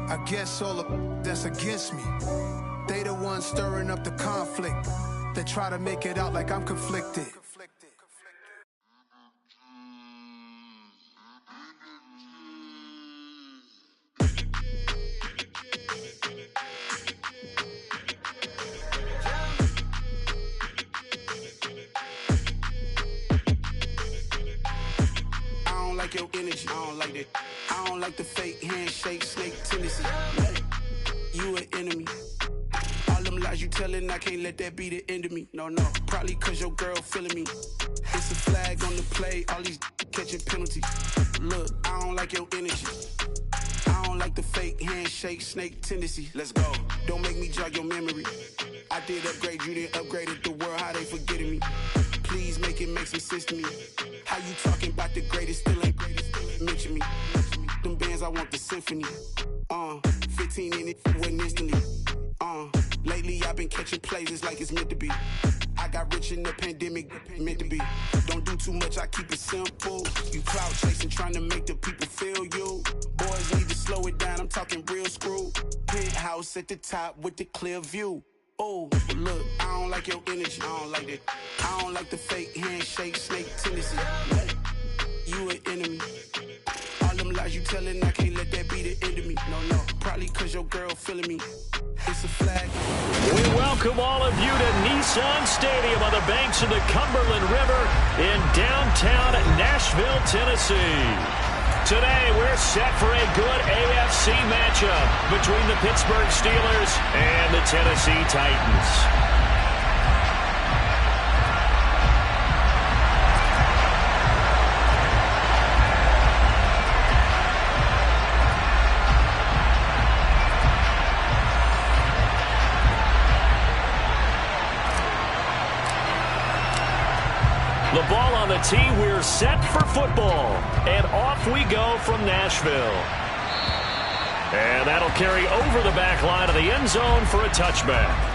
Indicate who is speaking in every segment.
Speaker 1: I guess all the that's against me, they the ones stirring up the conflict. They try to make it out like I'm conflicted. Your energy, I don't like that. I don't like the fake handshake, snake tendency. You an enemy. All them lies you telling, I can't let that be the end of me. No, probably cause your girl feeling me. It's a flag on the play, all these catching penalties. Look, I don't like your energy. I don't like the fake handshake, snake tendency. Let's go. Don't make me jog your memory. I did upgrade, you didn't upgrade it. The world, how they forgetting me. Please make it make some sense to me. How you talking about the greatest, still ain't greatest, mention me. Them bands, I want the symphony. 15 in it, went instantly. Lately I've been catching plays, it's like it's meant to be. I got rich in the pandemic, meant to be. Don't do too much, I keep it simple. You clout chasing, trying to make the people feel you. Boys need to slow it down, I'm talking real screw. Penthouse at the top with the clear view. Oh, look, I don't like your energy, I don't like that. I don't like the fake handshake, snake tendency. You an enemy. All them lies you telling, I can't let that be the end of me. No, probably cause your girl feeling me. It's a flag.
Speaker 2: We welcome all of you to Nissan Stadium on the banks of the Cumberland River in downtown Nashville, Tennessee. Today, we're set for a good AFC matchup between the Pittsburgh Steelers and the Tennessee Titans. The ball on the tee, we're set for football. And off we go from Nashville. And that'll carry over the back line of the end zone for a touchback.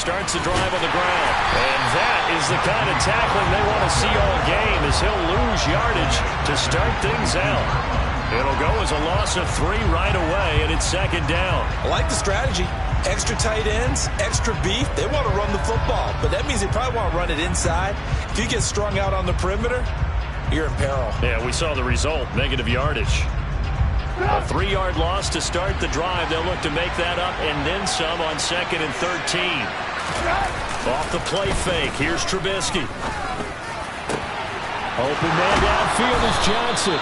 Speaker 2: Starts the drive on the ground. And that is the kind of tackling they want to see all game, as he'll lose yardage to start things out. It'll go as a loss of 3 right away, and it's second down.
Speaker 3: I like the strategy. Extra tight ends, extra beef. They want to run the football, but that means they probably want to run it inside. If you get strung out on the perimeter, you're in peril.
Speaker 2: Yeah, we saw the result, negative yardage. A 3-yard loss to start the drive. They'll look to make that up and then some on 2nd and 13. Off the play fake. Here's Trubisky. Open man downfield is Johnson.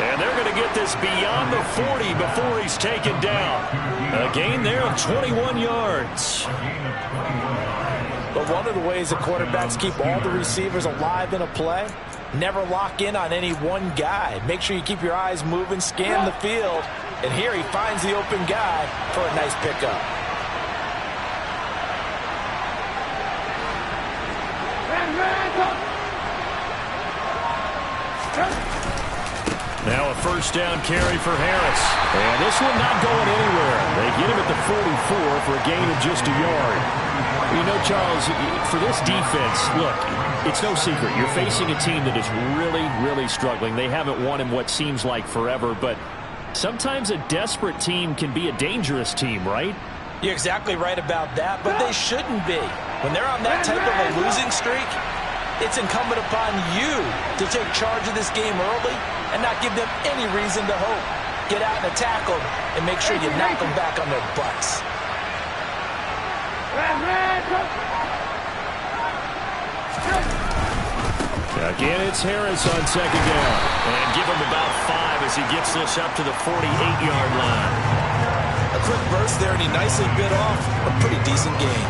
Speaker 2: And they're going to get this beyond the 40 before he's taken down. A gain there of 21 yards.
Speaker 3: But one of the ways that quarterbacks keep all the receivers alive in a play, never lock in on any one guy. Make sure you keep your eyes moving, scan the field. And here he finds the open guy for a nice pickup.
Speaker 2: Now a first down carry for Harris. And this one not going anywhere. They get him at the 44 for a gain of just a yard. You know, Charles, for this defense, look, it's no secret. You're facing a team that is really, really struggling. They haven't won in what seems like forever, but sometimes a desperate team can be a dangerous team, right?
Speaker 3: You're exactly right about that, but they shouldn't be. When they're on that type of a losing streak, it's incumbent upon you to take charge of this game early and not give them any reason to hope. Get out and attack them and make sure you knock them back on their butts.
Speaker 2: Again, it's Harris on second down. And give him about 5 as he gets this up to the 48-yard line.
Speaker 3: A quick burst there, and he nicely bit off a pretty decent gain.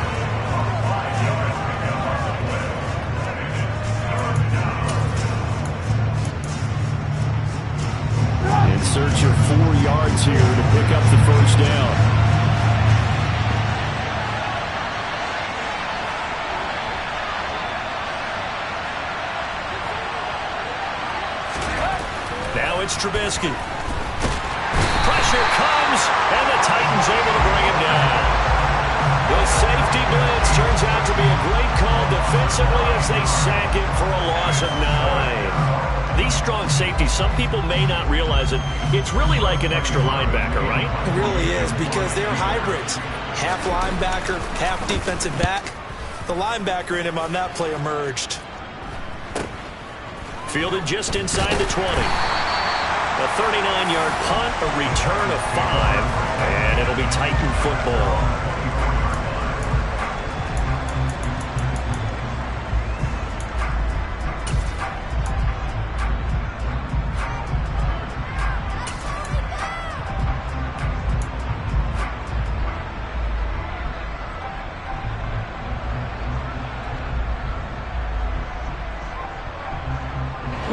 Speaker 2: In search of 4 yards here to pick up the first down. it's Trubisky. Pressure comes, and the Titans able to bring him down. The safety blitz turns out to be a great call defensively as they sack him for a loss of 9. These strong safeties, some people may not realize it. It's really like an extra linebacker, right?
Speaker 3: It really is, because they're hybrids. Half linebacker, half defensive back. The linebacker in him on that play emerged.
Speaker 2: Fielded just inside the 20. A 39-yard punt, a return of 5, and it'll be Titan football.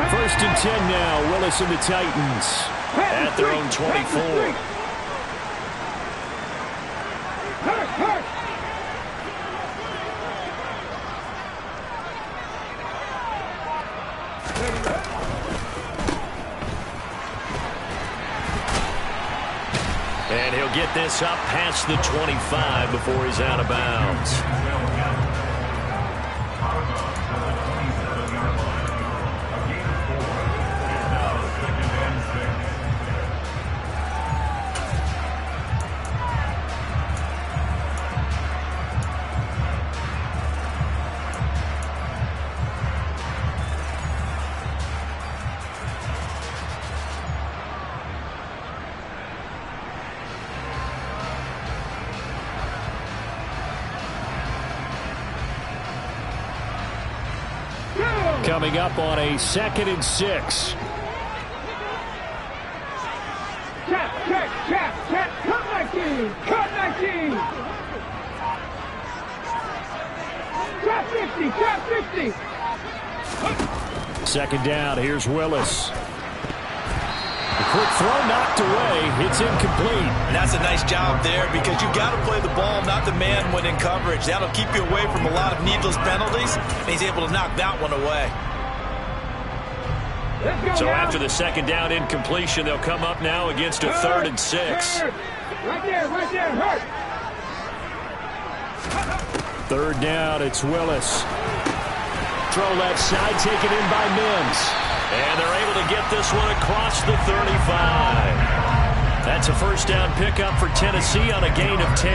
Speaker 2: First and 10 now. Willis and the Titans at their own 24. And he'll get this up past the 25 before he's out of bounds. Coming up on a 2nd and 6.
Speaker 4: Cut 19. Trap 50.
Speaker 2: 2nd down. Here's Willis. The quick throw knocked away. It's incomplete.
Speaker 3: And that's a nice job there, because you've got to play the ball, not the man when in coverage. That'll keep you away from a lot of needless penalties, and he's able to knock that one away.
Speaker 2: So after the 2nd down incompletion, they'll come up now against a 3rd and 6.
Speaker 4: Right there, hurt.
Speaker 2: 3rd down, it's Willis. Throw left side, taken in by Mims. And they're able to get this one across the 35. That's a 1st down pickup for Tennessee on a gain of 10.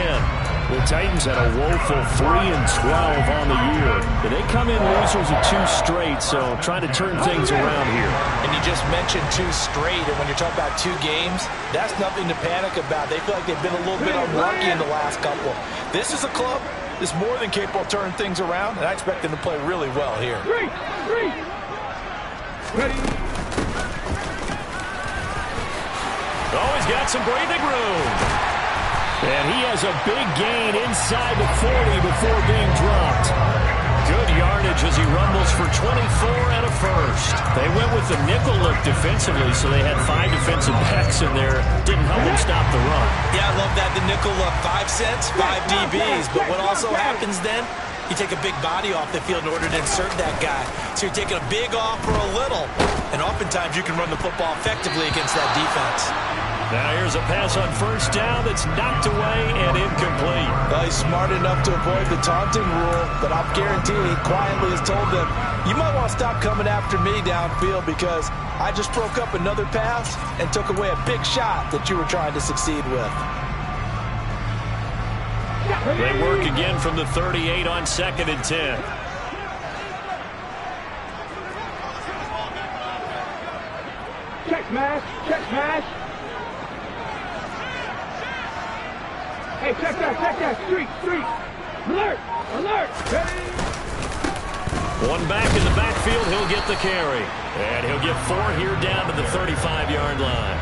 Speaker 2: The Titans had a woeful 3-12 on the year. And they come in losers of 2 straight, so trying to turn things around here.
Speaker 3: And you just mentioned 2 straight, and when you're talking about 2 games, that's nothing to panic about. They feel like they've been a little bit unlucky in the last couple. This is a club that's more than capable of turning things around, and I expect them to play really well here.
Speaker 4: Three. Ready.
Speaker 2: Oh, he's got some breathing room. And he has a big gain inside the 40 before being dropped. Good yardage as he rumbles for 24 and a 1st. They went with the nickel look defensively, so they had 5 defensive backs in there. Didn't help them stop the run.
Speaker 3: Yeah, I love that, the nickel look. 5 cents, 5 DBs. But what also happens then, you take a big body off the field in order to insert that guy. So you're taking a big off for a little. And oftentimes you can run the football effectively against that defense.
Speaker 2: Now here's a pass on 1st down that's knocked away and incomplete.
Speaker 3: Well, he's smart enough to avoid the taunting rule, but I'm guaranteed he quietly has told them, you might want to stop coming after me downfield, because I just broke up another pass and took away a big shot that you were trying to succeed with.
Speaker 2: They work again from the 38 on 2nd and 10.
Speaker 4: Check smash. Hey, check that. Street. Alert. Ready.
Speaker 2: One back in the backfield, he'll get the carry. And he'll get 4 here down to the 35-yard line.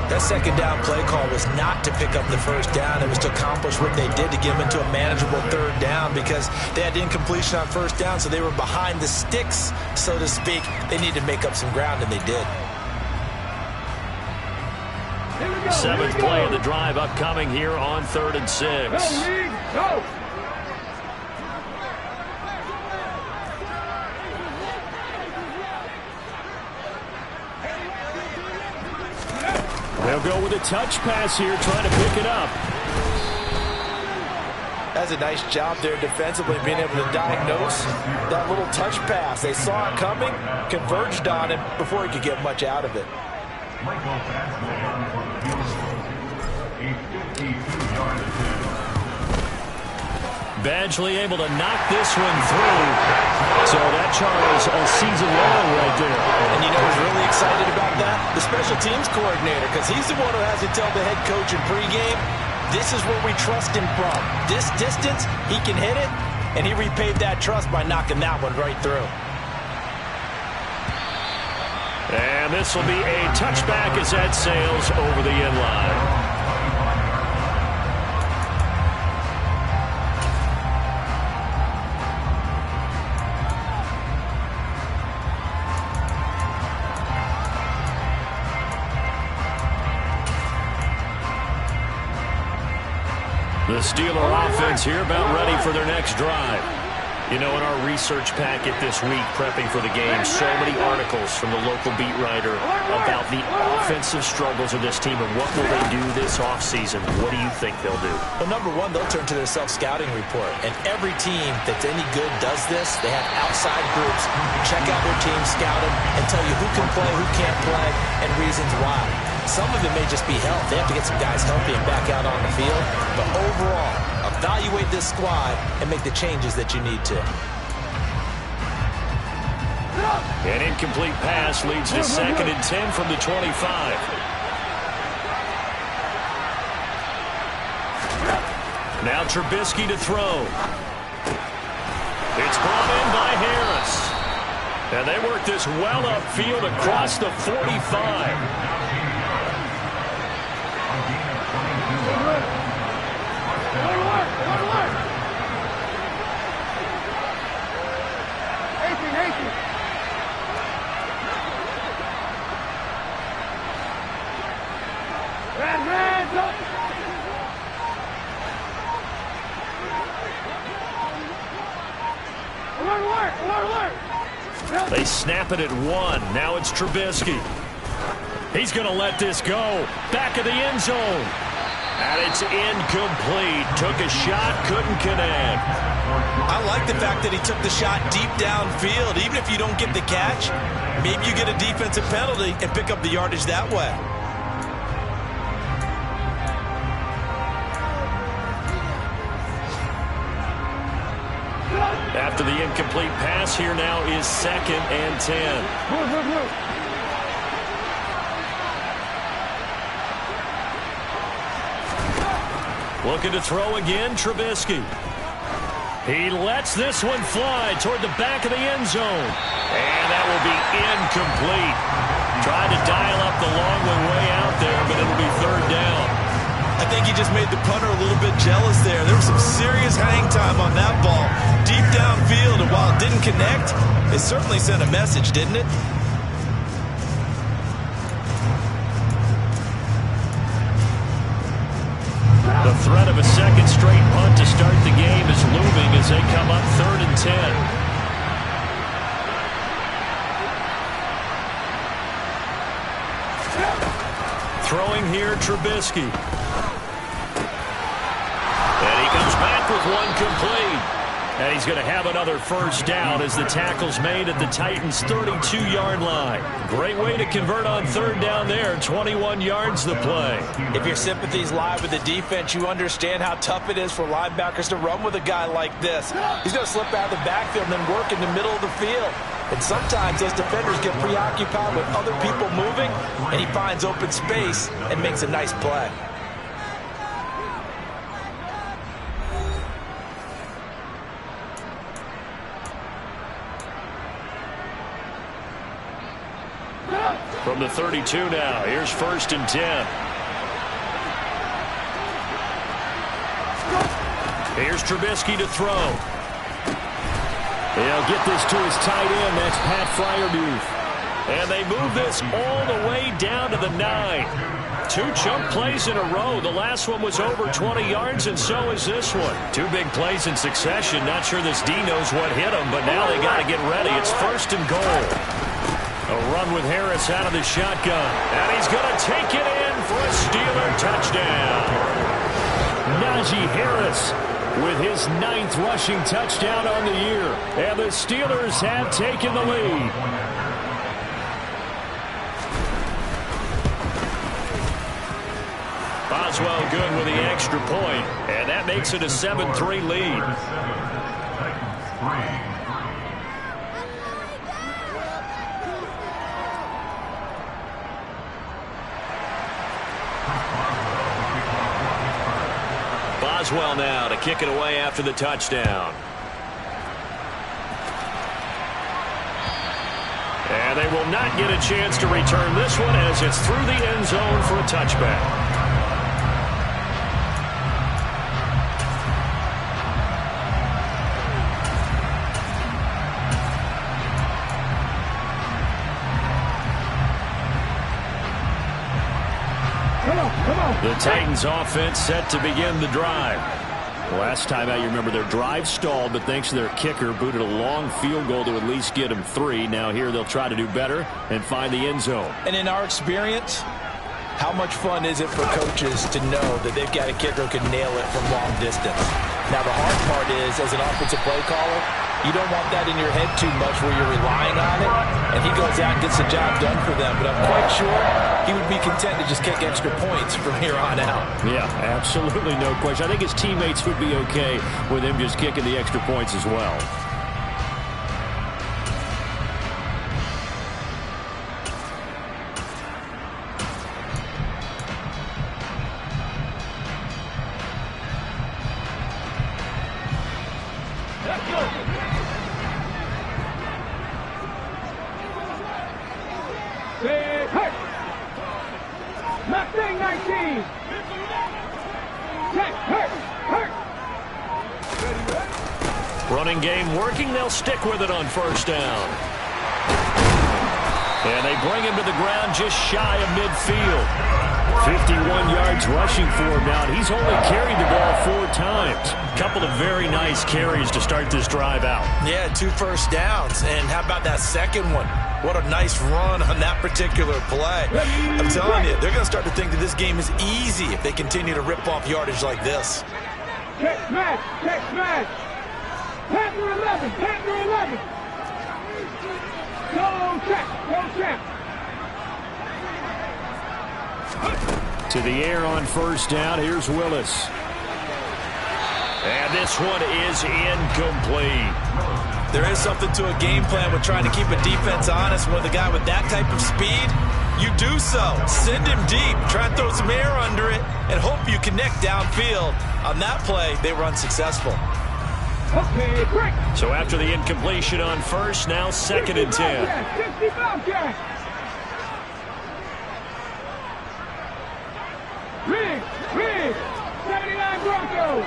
Speaker 3: That 2nd down play call was not to pick up the 1st down. It was to accomplish what they did, to get them into a manageable 3rd down, because they had incompletion on 1st down, so they were behind the sticks, so to speak. They needed to make up some ground, and they did.
Speaker 2: 7th play of the drive upcoming here on 3rd and 6.
Speaker 4: Go.
Speaker 2: with a touch pass here, trying to pick it up.
Speaker 3: That's a nice job there defensively, being able to diagnose that little touch pass. They saw it coming, converged on him before he could get much out of it.
Speaker 2: Badgley able to knock this one through. So that, Charles, a season long right there.
Speaker 3: And you know who's really excited about that? The special teams coordinator, because he's the one who has to tell the head coach in pregame, this is where we trust him from. This distance, he can hit it, and he repaid that trust by knocking that one right through.
Speaker 2: And this will be a touchback as that sails over the end line. The Steeler offense here about ready for their next drive. You know, in our research packet this week, prepping for the game, so many articles from the local beat writer about the offensive struggles of this team and what will they do this offseason. What do you think they'll do?
Speaker 3: Well, number one, they'll turn to their self-scouting report. And every team that's any good does this. They have outside groups check out their team, scout them, and tell you who can play, who can't play, and reasons why. Some of it may just be health. They have to get some guys healthy and back out on the field. But overall, evaluate this squad and make the changes that you need to.
Speaker 2: An incomplete pass leads to 2nd and 10 from the 25. Now Trubisky to throw. It's brought in by Harris. And they work this well upfield across the 45. They snap it at 1. Now it's Trubisky. He's going to let this go. Back of the end zone. And it's incomplete. Took a shot, couldn't connect.
Speaker 3: I like the fact that he took the shot deep downfield. Even if you don't get the catch, maybe you get a defensive penalty and pick up the yardage that way.
Speaker 2: After the incomplete pass, here now is 2nd and 10. Looking to throw again, Trubisky. He lets this one fly toward the back of the end zone. And that will be incomplete. Tried to dial up the long one way out there, but it'll be 3rd down.
Speaker 3: I think he just made the punter a little bit jealous there. There was some serious hang time on that ball. Deep downfield, and while it didn't connect, it certainly sent a message, didn't it?
Speaker 2: The threat of a second straight punt to start the game is looming as they come up 3rd and 10. Throwing here, Trubisky. And he comes back with one complete. And he's going to have another 1st down as the tackle's made at the Titans' 32-yard line. Great way to convert on 3rd down there. 21 yards the play.
Speaker 3: If your sympathies lie with the defense, you understand how tough it is for linebackers to run with a guy like this. He's going to slip out of the backfield and then work in the middle of the field. And sometimes those defenders get preoccupied with other people moving, and he finds open space and makes a nice play.
Speaker 2: From the 32 now, here's 1st and 10. Here's Trubisky to throw. He'll get this to his tight end. That's Pat Fryermuth. And they move this all the way down to the 9. 2 chunk plays in a row. The last one was over 20 yards, and so is this one. 2 big plays in succession. Not sure this D knows what hit him, but now they got to get ready. It's 1st and goal. A run with Harris out of the shotgun. And he's going to take it in for a Steeler touchdown. Najee Harris with his 9th rushing touchdown on the year. And the Steelers have taken the lead. Boswell good with the extra point, and that makes it a 7-3 lead. Boswell now to kick it away after the touchdown. And they will not get a chance to return this one as it's through the end zone for a touchback. The Titans offense set to begin the drive. Last time out, you remember their drive stalled, but thanks to their kicker, booted a long field goal to at least get them 3. Now here they'll try to do better and find the end zone. And in our experience, how much fun is it for coaches to know that they've got a kicker who can nail it from long distance? Now the hard part is, as an offensive play caller, you don't want that in your head too much where you're relying on it, and he goes out and gets the job done for them. But I'm quite sure he would be content to just kick extra points from here on out. Yeah, absolutely no question. I think his teammates would be okay with him just kicking the extra points as well. Running game working. They'll stick with it on first down. And they bring him to the ground just shy of midfield. 51 yards rushing for him now. He's only carried the ball 4 times. Couple of very nice carries to start this drive out. Yeah, 2 first downs. And how about that second one? What a nice run on that particular play. I'm telling you, they're going to start to think that this game is easy if they continue to rip off yardage like this.
Speaker 4: Check smash! Check smash! Panther 11! Panther 11! Go check! Go check!
Speaker 2: To the air on first down. Here's Willis. And this one is incomplete. There is something to a game plan with trying to keep a defense honest. With a guy with that type of speed, you do so. Send him deep. Try and throw some air under it and hope you connect downfield. On that play, they were unsuccessful.
Speaker 4: Okay, quick.
Speaker 2: So after the incompletion on first, now 2nd and 10.
Speaker 4: 65 Jack. Rig, 79 Broncos.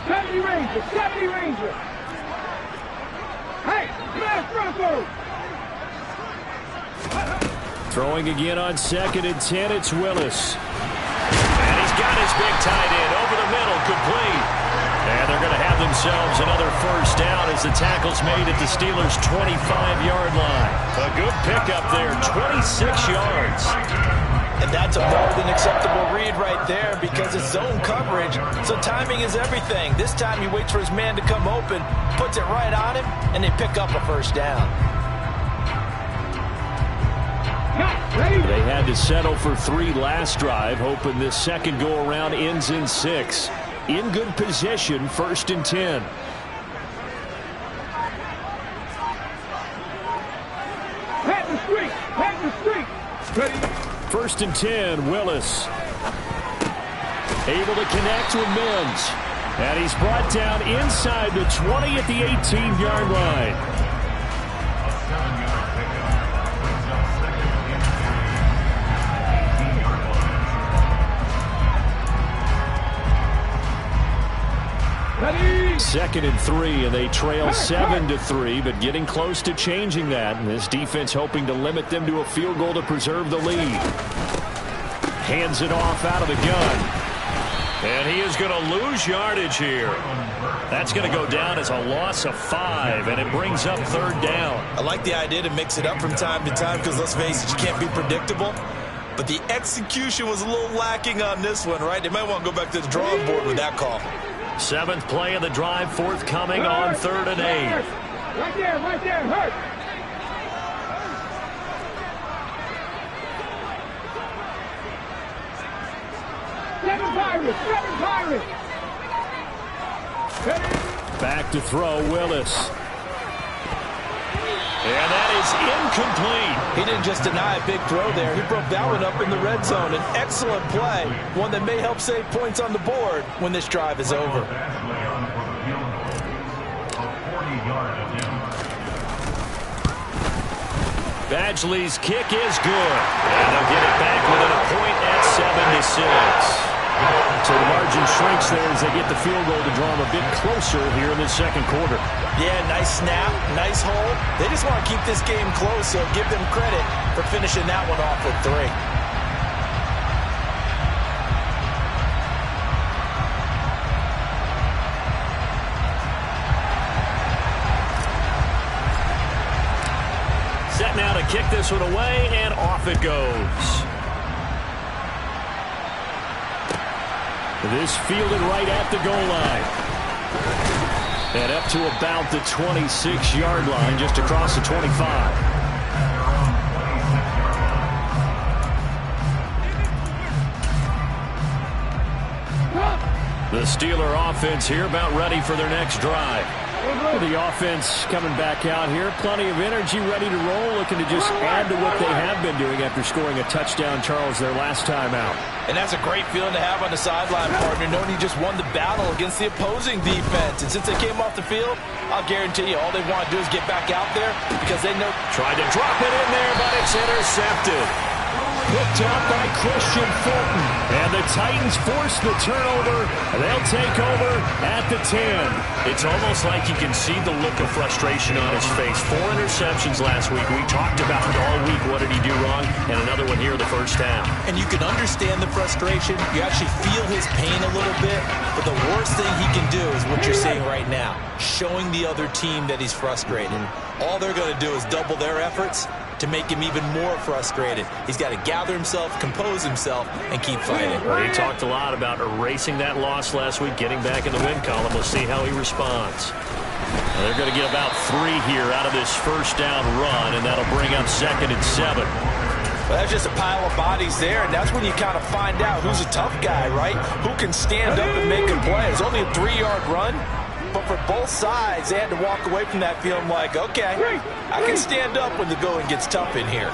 Speaker 4: 70 Rangers, 70 Rangers. Hey, smash Broncos.
Speaker 2: Throwing again on 2nd and 10, it's Willis. And he's got his big tight end over the middle, complete. And they're going to have themselves another first down as the tackle's made at the Steelers' 25-yard line. A good pickup there, 26 yards. And that's a more than acceptable read right there because it's zone coverage, so timing is everything. This time he waits for his man to come open, puts it right on him, and they pick up a first down. They had to settle for 3 last drive, hoping this second go-around ends in 6. In good position, 1st and 10.
Speaker 4: Pat the street. Ready.
Speaker 2: 1st and 10, Willis. Able to connect with Mims. And he's brought down inside the 20 at the 18-yard line.
Speaker 4: Ready.
Speaker 2: 2nd and 3, and they trail 7-3, but getting close to changing that. And this defense hoping to limit them to a field goal to preserve the lead. Hands it off out of the gun. And he is going to lose yardage here. That's going to go down as a loss of 5, and it brings up 3rd down. I like the idea to mix it up from time to time because, let's face it, you can't be predictable.
Speaker 3: but the execution was a little lacking on this one, right? They might want to go back to the drawing board with that call.
Speaker 2: 7th play of the drive forthcoming on 3rd and 8.
Speaker 4: Right there, hurt. Seven Pirates.
Speaker 2: Back to throw, Willis. And that is incomplete.
Speaker 3: He didn't just deny a big throw there. He broke that one up in the red zone. An excellent play, one that may help save points on the board when this drive is over.
Speaker 2: Badgley's kick is good. And they'll get it back within a point at 7-6. So the margin shrinks there as they get the field goal to draw them a bit closer here in the second quarter.
Speaker 3: Yeah, nice snap, nice hold. They just want to keep this game close, so give them credit for finishing that one off with 3.
Speaker 2: Set now to kick this one away, and off it goes. This fielded right at the goal line. And up to about the 26-yard line, just across the 25. The Steeler offense here about ready for their next drive. The offense coming back out here. Plenty of energy, ready to roll, looking to just add to what they have been doing after scoring a touchdown, Charles, their last time out.
Speaker 3: And that's a great feeling to have on the sideline, partner, knowing he just won the battle against the opposing defense. And since they came off the field, I'll guarantee you all they want to do is get back out there because they know.
Speaker 2: Tried to drop it in there, but it's intercepted. Picked up by Christian Fulton. And the Titans force the turnover. They'll take over at the 10.
Speaker 5: It's almost like you can see the look of frustration on his face. 4 interceptions last week. We talked about it all week. What did he do wrong? And another one here in the first half.
Speaker 3: And you can understand the frustration. You actually feel his pain a little bit. But the worst thing he can do is what you're seeing right now, showing the other team that he's frustrated. All they're going to do is double their efforts to make him even more frustrated. He's got to gather himself, compose himself, and keep fighting.
Speaker 5: Well, he talked a lot about erasing that loss last week, getting back in the win column. We'll see how he responds.
Speaker 2: Well, they're going to get about 3 here out of this first down run, and that'll bring up 2nd and 7.
Speaker 3: Well, that's just a pile of bodies there, and that's when you kind of find out who's a tough guy, right? Who can stand up and make a play. It's only a 3-yard run. But for both sides, they had to walk away from that feeling like, okay, I can stand up when the going gets tough in here.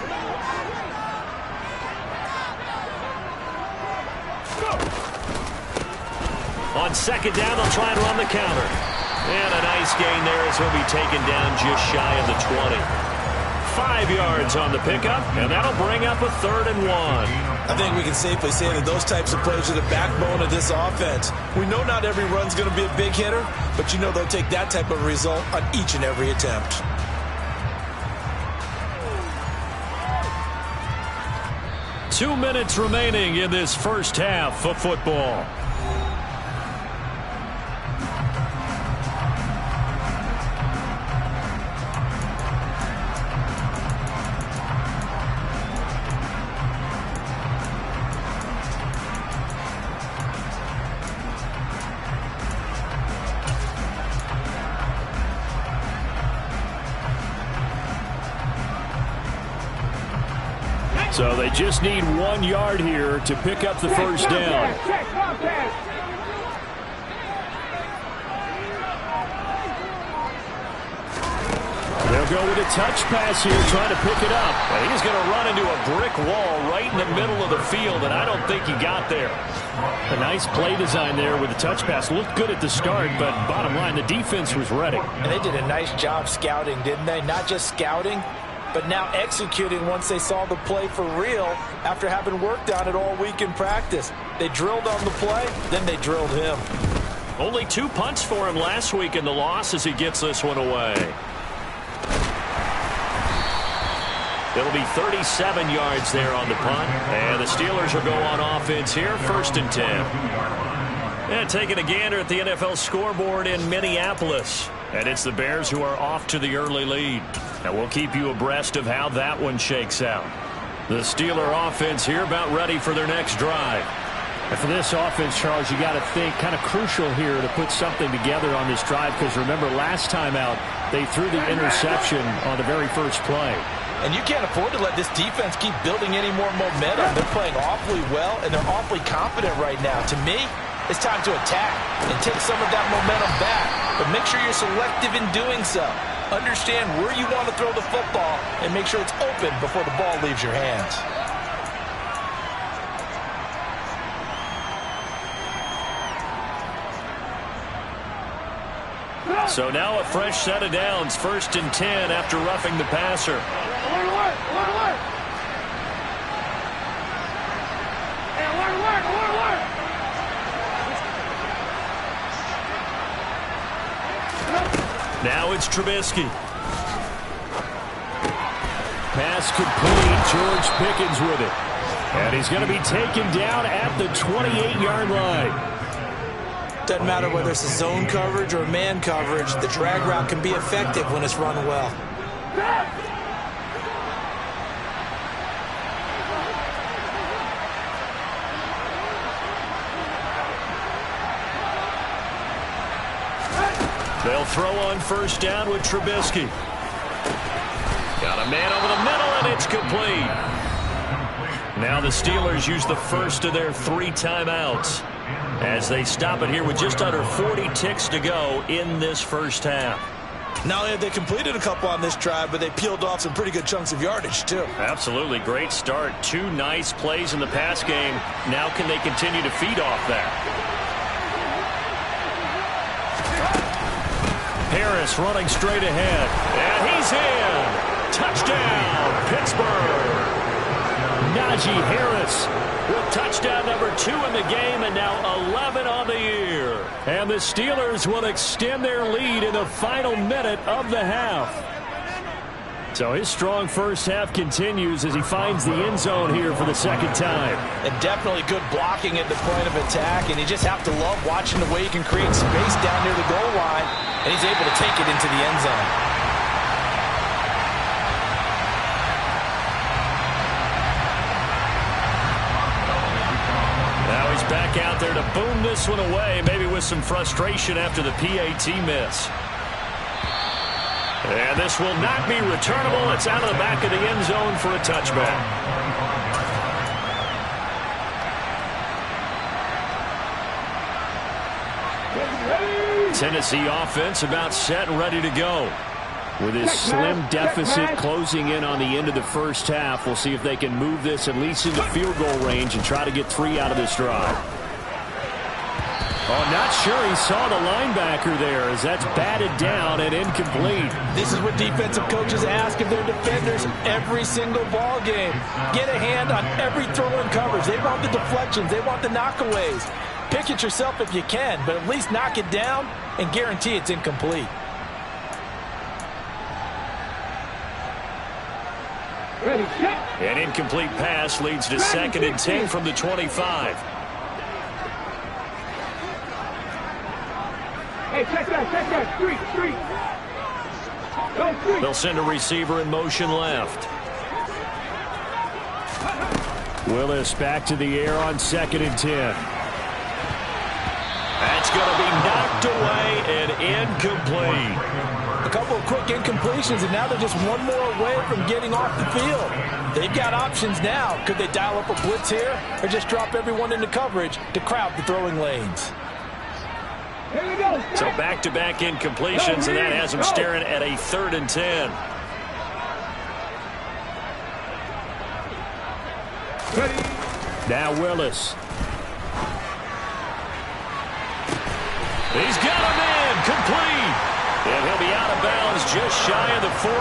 Speaker 2: On 2nd down, they'll try and run the counter. And a nice gain there as he'll be taken down just shy of the 20. 5 yards on the pickup, and that'll bring up a 3rd and 1.
Speaker 3: I think we can safely say that those types of plays are the backbone of this offense. We know not every run's going to be a big hitter, but you know they'll take that type of result on each and every attempt.
Speaker 2: Two minutes remaining in this first half of football. So they just need 1 yard here to pick up the first down. They'll go with a touch pass here, trying to pick it up. And he's going to run into a brick wall right in the middle of the field, and I don't think he got there. A nice play design there with the touch pass. Looked good at the start, but bottom line, the defense was ready.
Speaker 3: And they did a nice job scouting, didn't they? Not just scouting, but now executing once they saw the play for real after having worked on it all week in practice. They drilled on the play, then they drilled him.
Speaker 2: Only 2 punts for him last week in the loss as he gets this one away. It'll be 37 yards there on the punt. And the Steelers will go on offense here, 1st and 10. And taking a gander at the NFL scoreboard in Minneapolis. And it's the Bears who are off to the early lead. And we'll keep you abreast of how that one shakes out. The Steeler offense here about ready for their next drive. And for this offense, Charles, you got to think kind of crucial here to put something together on this drive, because remember last time out they threw the interception on the very first play.
Speaker 3: And you can't afford to let this defense keep building any more momentum. They're playing awfully well, and they're awfully confident right now. To me, it's time to attack and take some of that momentum back. But make sure you're selective in doing so. Understand where you want to throw the football and make sure it's open before the ball leaves your hands.
Speaker 2: So now a fresh set of downs, 1st and 10 after roughing the passer. Now it's Trubisky. Pass complete. George Pickens with it. And he's going to be taken down at the 28-yard line.
Speaker 3: Doesn't matter whether it's a zone coverage or man coverage, the drag route can be effective when it's run well.
Speaker 2: They'll throw on 1st down with Trubisky. Got a man over the middle, and it's complete. Now the Steelers use the first of their 3 timeouts as they stop it here with just under 40 ticks to go in this first half.
Speaker 3: Not only have they completed a couple on this drive, but they peeled off some pretty good chunks of yardage, too.
Speaker 2: Absolutely. Great start. 2 nice plays in the pass game. Now can they continue to feed off that? Harris running straight ahead. And he's in. Touchdown, Pittsburgh. Najee Harris with touchdown number 2 in the game, and now 11 on the year. And the Steelers will extend their lead in the final minute of the half. So his strong first half continues as he finds the end zone here for the 2nd time.
Speaker 3: And definitely good blocking at the point of attack, and you just have to love watching the way he can create space down near the goal line, and he's able to take it into the end zone.
Speaker 2: Back out there to boom this one away, maybe with some frustration after the PAT miss. And this will not be returnable. It's out of the back of the end zone for a touchback. Tennessee offense about set and ready to go. With his slim deficit closing in on the end of the first half, we'll see if they can move this at least into field goal range and try to get 3 out of this drive. Oh, not sure he saw the linebacker there as that's batted down and incomplete.
Speaker 3: This is what defensive coaches ask of their defenders every single ball game. Get a hand on every throw in coverage. They want the deflections. They want the knockaways. Pick it yourself if you can, but at least knock it down and guarantee it's incomplete.
Speaker 2: An incomplete pass leads to 2nd and 10 from the 25.
Speaker 4: Hey, check that, street.
Speaker 2: They'll send a receiver in motion left. Willis back to the air on 2nd and 10. That's going to be knocked away and incomplete.
Speaker 3: A couple of quick incompletions, and now they're just one more away from getting off the field. They've got options now. Could they dial up a blitz here or just drop everyone into coverage to crowd the throwing lanes?
Speaker 2: So back-to-back incompletions, and that has them staring at a 3rd and 10. Now Willis. He's got him in, complete. And he'll be out of bounds just shy of the 40.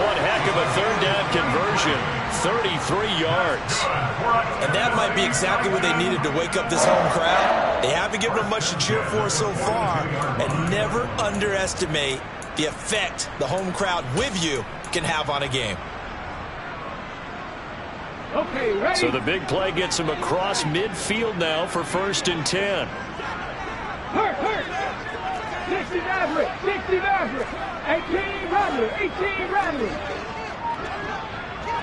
Speaker 2: One heck of a 3rd down conversion, 33 yards.
Speaker 3: And that might be exactly what they needed to wake up this home crowd. They haven't given them much to cheer for so far, and never underestimate the effect the home crowd with you can have on a game.
Speaker 4: Okay, ready?
Speaker 2: So the big play gets him across midfield now for 1st and 10.
Speaker 4: Hurt. 60 Maverick, 18 Rattler.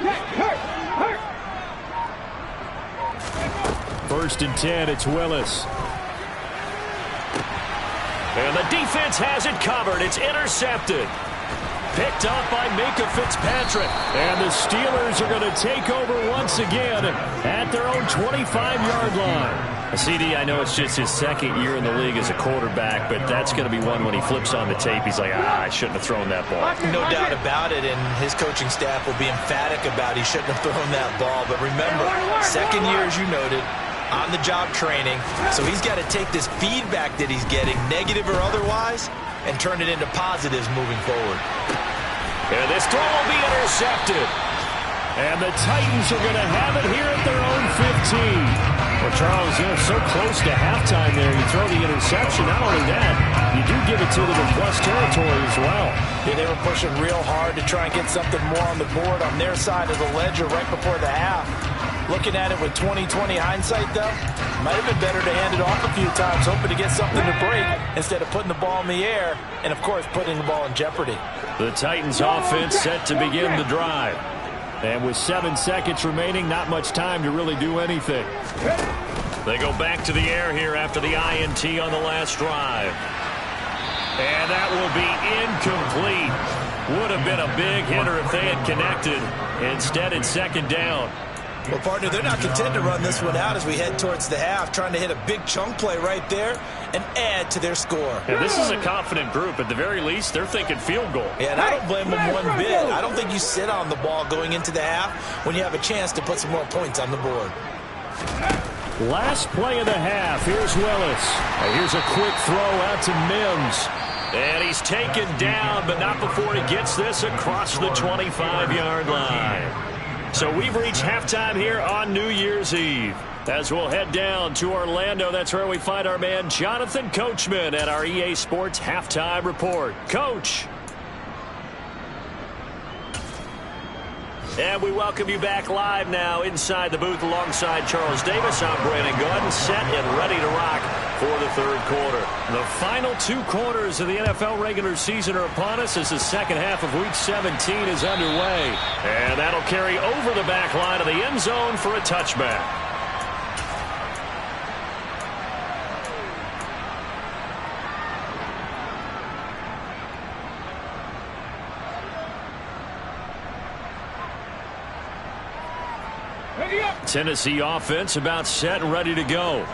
Speaker 4: Check, hurt.
Speaker 2: 1st and 10, it's Willis.
Speaker 5: And the defense has it covered. It's intercepted. Picked up by Minka Fitzpatrick.
Speaker 2: And the Steelers are going to take over once again at their own 25-yard line.
Speaker 5: CD, I know it's just his 2nd year in the league as a quarterback, but that's going to be one when he flips on the tape, he's like, I shouldn't have thrown that ball.
Speaker 3: No doubt about it, and his coaching staff will be emphatic about he shouldn't have thrown that ball. But remember, 2nd year, as you noted, on-the-job training, so he's got to take this feedback that he's getting, negative or otherwise, and turn it into positives moving forward.
Speaker 5: And this throw will be intercepted.
Speaker 2: And the Titans are going to have it here at their own 15. Well, Charles, they're so close to halftime there. You throw the interception. Not only that, you do give it to them in plus territory as well.
Speaker 3: Yeah, they were pushing real hard to try and get something more on the board on their side of the ledger right before the half. Looking at it with 20/20 hindsight, though, might have been better to hand it off a few times, hoping to get something to break instead of putting the ball in the air and, of course, putting the ball in jeopardy.
Speaker 2: The Titans offense set to begin the drive. And with 7 seconds remaining, not much time to really do anything.
Speaker 5: They go back to the air here after the INT on the last drive. And that will be incomplete. Would have been a big hitter if they had connected. Instead, it's 2nd down.
Speaker 3: Well, partner, they're not content to run this one out as we head towards the half, trying to hit a big chunk play right there and add to their score.
Speaker 5: And this is a confident group. At the very least, they're thinking field goal.
Speaker 3: Yeah, and I don't blame them one bit. I don't think you sit on the ball going into the half when you have a chance to put some more points on the board.
Speaker 2: Last play of the half. Here's Willis. Here's a quick throw out to Mims.
Speaker 5: And he's taken down, but not before he gets this across the 25-yard line. So we've reached halftime here on New Year's Eve. As we'll head down to Orlando, that's where we find our man Jonathan Coachman at our EA Sports Halftime Report. Coach. And we welcome you back live now inside the booth alongside Charles Davis. I'm Brandon Gordon, set and ready to rock for the 3rd quarter.
Speaker 2: The final 2 quarters of the NFL regular season are upon us as the 2nd half of Week 17 is underway.
Speaker 5: And that'll carry over the back line of the end zone for a touchback.
Speaker 2: Tennessee offense about set and ready to go.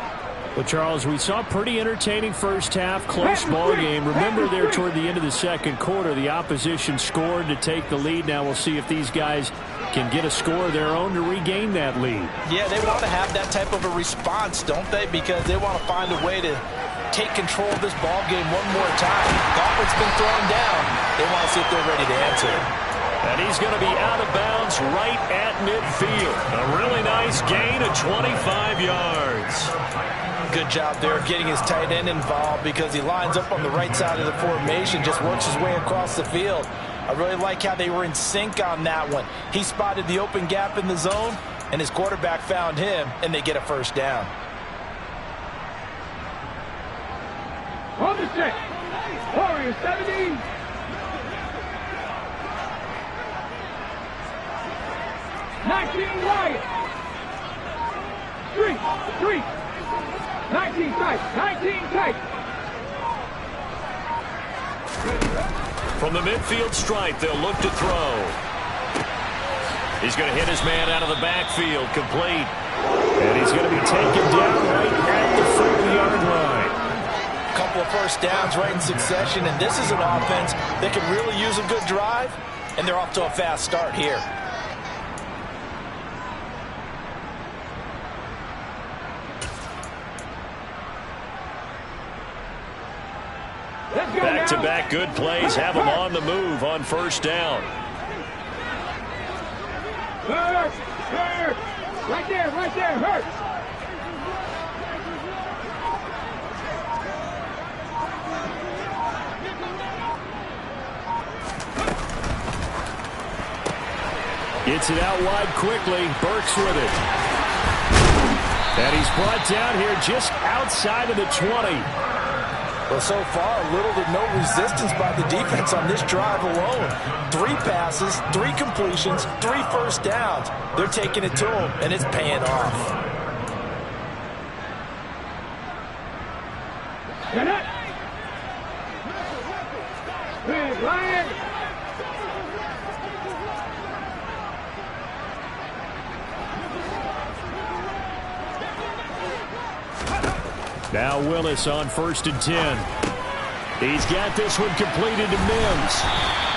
Speaker 2: Well, Charles, we saw a pretty entertaining first half, close ball game. Remember there toward the end of the 2nd quarter, the opposition scored to take the lead. Now we'll see if these guys can get a score of their own to regain that lead.
Speaker 3: Yeah, they want to have that type of a response, don't they? Because they want to find a way to take control of this ball game one more time. Gauntlet's been thrown down. They want to see if they're ready to answer it.
Speaker 5: And he's going to be out of bounds right at midfield. A really nice gain of 25 yards.
Speaker 3: Good job there getting his tight end involved because he lines up on the right side of the formation, just works his way across the field. I really like how they were in sync on that one. He spotted the open gap in the zone, and his quarterback found him, and they get a 1st down.
Speaker 4: On the set. Warriors 17. Wyatt. 3. 19 tight. 19 tight.
Speaker 5: From the midfield stripe, they'll look to throw. He's going to hit his man out of the backfield, complete.
Speaker 2: And he's going to be taken down right at the 40-yard line.
Speaker 3: A couple of 1st downs right in succession, and this is an offense that can really use a good drive, and they're off to a fast start here.
Speaker 5: Back-to-back good plays have them on the move on 1st down.
Speaker 4: Hurt. Right there, hurt.
Speaker 2: Gets it out wide quickly. Burks with it. And he's brought down here just outside of the 20.
Speaker 3: Well, so far, little to no resistance by the defense on this drive alone. 3 passes, 3 completions, 3 1st downs. They're taking it to him, and it's paying off.
Speaker 5: Now Willis on 1st and 10. He's got this one completed to Mims.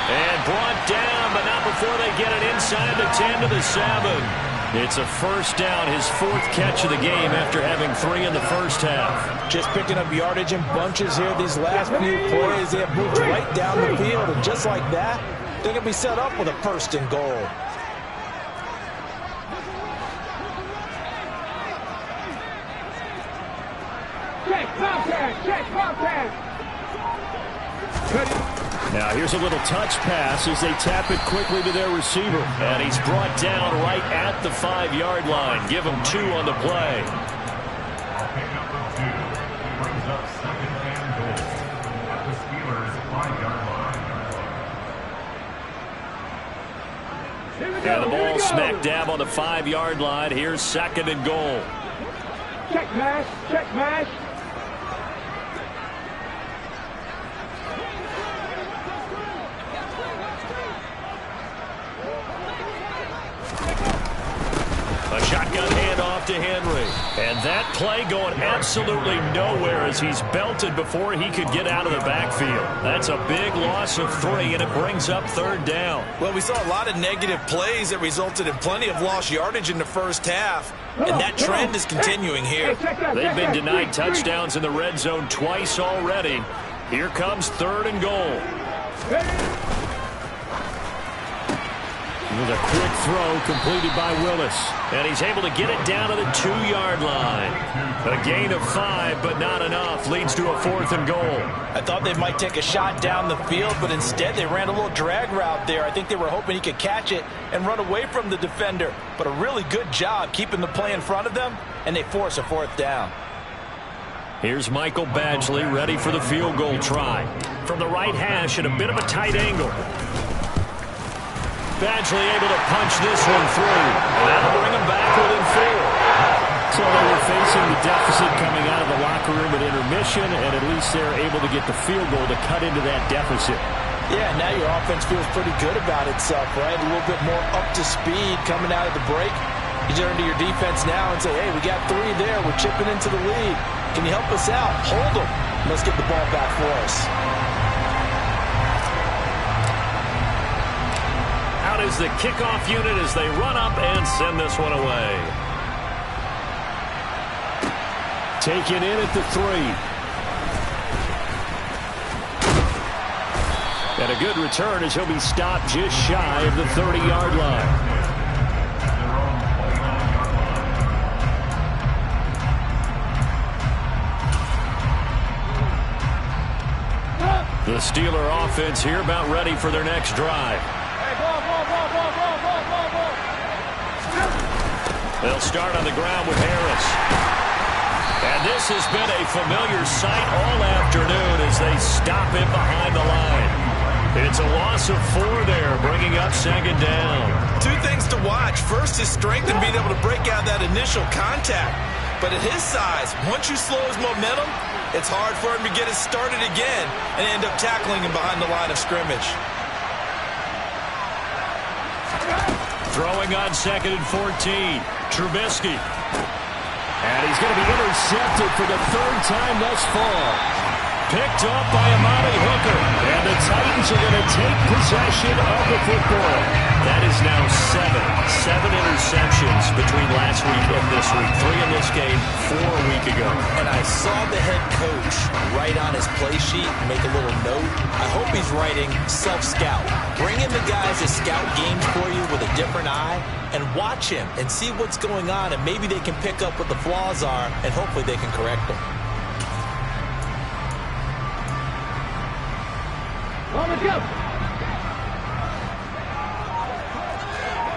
Speaker 5: And brought down, but not before they get it inside the 10 to the 7. It's a first down, his 4th catch of the game after having 3 in the first half.
Speaker 3: Just picking up yardage in bunches here. These last few plays, they have moved right down the field. And just like that, they're going to be set up with a 1st and goal.
Speaker 4: Check, contact, check, contact.
Speaker 5: Now here's a little touch pass as they tap it quickly to their receiver. And he's brought down right at the 5-yard line. Give him 2 on the play. And the ball smack dab on the 5-yard line. Here's 2nd and goal.
Speaker 4: Check mash, check mash.
Speaker 5: A shotgun handoff to Henry. And that play going absolutely nowhere as he's belted before he could get out of the backfield. That's a big loss of 3, and it brings up 3rd down.
Speaker 3: Well, we saw a lot of negative plays that resulted in plenty of lost yardage in the first half. And that trend is continuing here.
Speaker 5: They've been denied touchdowns in the red zone twice already. Here comes 3rd and goal. With a quick throw completed by Willis. And he's able to get it down to the 2-yard line. A gain of 5, but not enough. Leads to a 4th and goal.
Speaker 3: I thought they might take a shot down the field, but instead they ran a little drag route there. I think they were hoping he could catch it and run away from the defender. But a really good job keeping the play in front of them, and they force a 4th down.
Speaker 5: Here's Michael Badgley ready for the field goal try. From the right hash at a bit of a tight angle. Badgley able to punch this one through. And that'll bring him back within 4. So they were facing the deficit coming out of the locker room at intermission, and at least they're able to get the field goal to cut into that deficit.
Speaker 3: Yeah, now your offense feels pretty good about itself, right? A little bit more up to speed coming out of the break. You turn to your defense now and say, hey, we got 3 there. We're chipping into the lead. Can you help us out? Hold them. Let's get the ball back for us.
Speaker 5: Out is the kickoff unit as they run up and send this one away. Taken in at the 3. And a good return as he'll be stopped just shy of the 30-yard line. The Steeler offense here about ready for their next drive. They'll start on the ground with Harris. And this has been a familiar sight all afternoon as they stop him behind the line. It's a loss of 4 there, bringing up 2nd down.
Speaker 3: 2 things to watch. First, his strength and being able to break out that initial contact. But at his size, once you slow his momentum, it's hard for him to get it started again and end up tackling him behind the line of scrimmage.
Speaker 5: Throwing on 2nd and 14. Trubisky. And he's going to be intercepted for the 3rd time thus far. Picked up by Amani Hooker. And the Titans are going to take possession of the football. That is now 7 interceptions between last week and this week. 3 in this game, 4 a week ago.
Speaker 3: And I saw the head coach write on his play sheet and make a little note. I hope he's writing self-scout. Bring in the guys to scout games for you with a different eye and watch him and see what's going on, and maybe they can pick up what the flaws are and hopefully they can correct them.
Speaker 4: On the go.